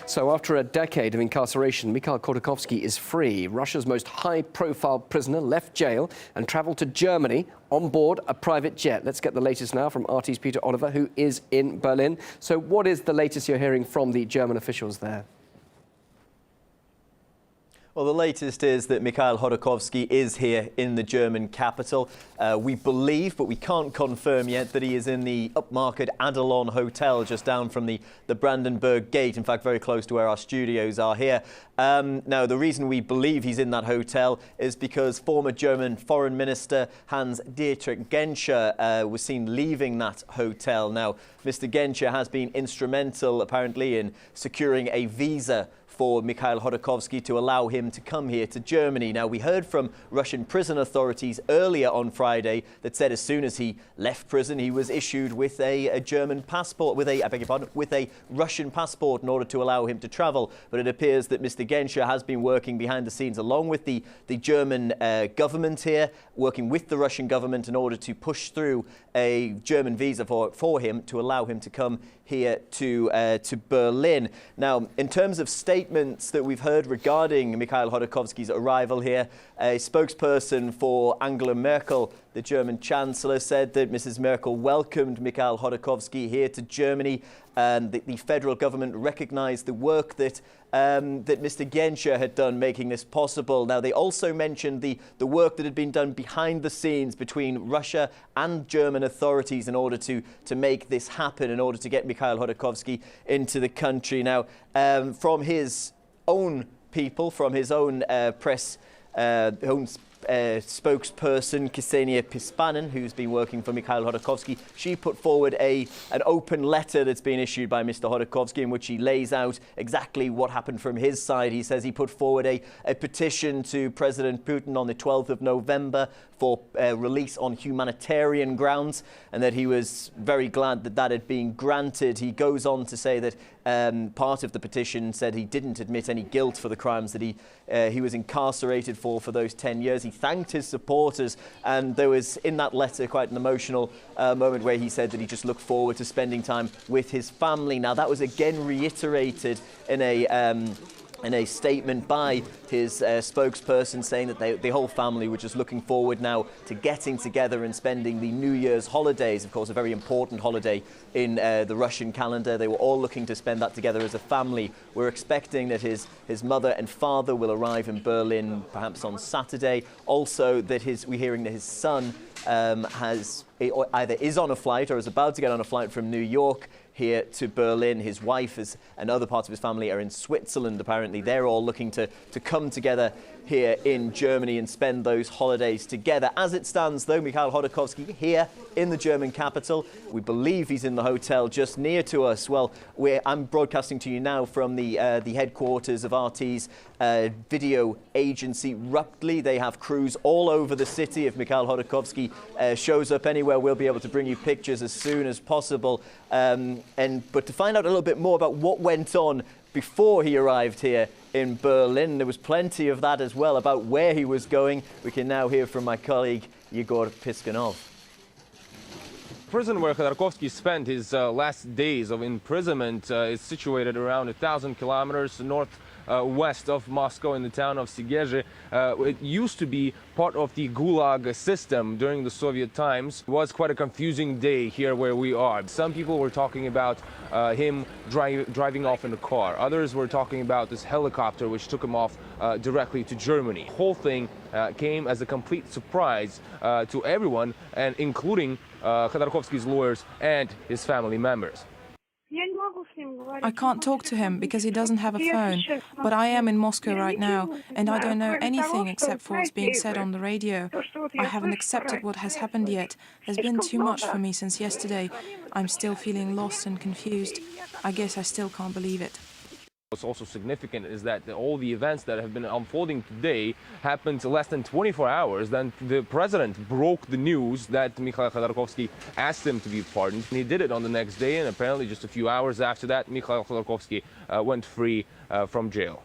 So after a decade of incarceration, Mikhail Khodorkovsky is free. Russia's most high-profile prisoner left jail and travelled to Germany on board a private jet. Let's get the latest now from RT's Peter Oliver, who is in Berlin. So what is the latest you're hearing from the German officials there? Well, the latest is that Mikhail Khodorkovsky is here in the German capital. We believe, but we can't confirm yet, that he is in the upmarket Adlon Hotel just down from the Brandenburg Gate, in fact, very close to where our studios are here. Now, the reason we believe he's in that hotel is because former German Foreign Minister Hans-Dietrich Genscher was seen leaving that hotel. Now, Mr. Genscher has been instrumental, apparently, in securing a visa for Mikhail Khodorkovsky to allow him to come here to Germany. Now, we heard from Russian prison authorities earlier on Friday that said as soon as he left prison, he was issued with a German passport, with a Russian passport in order to allow him to travel. But it appears that Mr. Genscher has been working behind the scenes along with the German government here, working with the Russian government in order to push through a German visa for him to allow him to come here to Berlin. Now, in terms of statements that we've heard regarding Mikhail Khodorkovsky's arrival here, a spokesperson for Angela Merkel, the German Chancellor, said that Mrs. Merkel welcomed Mikhail Khodorkovsky here to Germany, and that the federal government recognised the work that Mr. Genscher had done making this possible. Now, they also mentioned the work that had been done behind the scenes between Russia and German authorities in order to make this happen, in order to get Mikhail Khodorkovsky into the country. Now, from his own people, from his own spokesperson, Ksenia Pispanen, who's been working for Mikhail Khodorkovsky, she put forward an open letter that's been issued by Mr. Khodorkovsky in which he lays out exactly what happened from his side. He says he put forward a petition to President Putin on the 12th of November for release on humanitarian grounds, and that he was very glad that that had been granted. He goes on to say that part of the petition said he didn't admit any guilt for the crimes that he was incarcerated for those 10 years. He thanked his supporters, and there was in that letter quite an emotional moment where he said that he just looked forward to spending time with his family. Now, that was again reiterated in a statement by his spokesperson, saying that the whole family were just looking forward now to getting together and spending the New Year's holidays, of course a very important holiday in the Russian calendar. They were all looking to spend that together as a family. We're expecting that his mother and father will arrive in Berlin perhaps on Saturday. Also, that we're hearing that his son either is on a flight or is about to get on a flight from New York here to Berlin. His wife and other parts of his family are in Switzerland, apparently. They're all looking to come together here in Germany and spend those holidays together. As it stands, though, Mikhail Khodorkovsky here in the German capital. We believe he's in the hotel just near to us. Well, I'm broadcasting to you now from the headquarters of RT's video agency, Ruptly. They have crews all over the city. If Mikhail Khodorkovsky shows up anywhere, we'll be able to bring you pictures as soon as possible. But to find out a little bit more about what went on before he arrived here in Berlin, there was plenty of that as well about where he was going. We can now hear from my colleague Yegor Piskunov. Prison where Khodorkovsky spent his last days of imprisonment is situated around 1,000 kilometers northwest of Moscow in the town of Sigezhi. It used to be part of the Gulag system during the Soviet times. It was quite a confusing day here where we are. Some people were talking about him driving off in a car. Others were talking about this helicopter which took him off directly to Germany. The whole thing came as a complete surprise to everyone, and including Khodorkovsky's lawyers and his family members. I can't talk to him because he doesn't have a phone, but I am in Moscow right now, and I don't know anything except for what's being said on the radio. I haven't accepted what has happened yet. There's been too much for me since yesterday. I'm still feeling lost and confused. I guess I still can't believe it. What's also significant is that all the events that have been unfolding today happened less than 24 hours. Then the president broke the news that Mikhail Khodorkovsky asked him to be pardoned. And he did it on the next day, and apparently just a few hours after that, Mikhail Khodorkovsky went free from jail.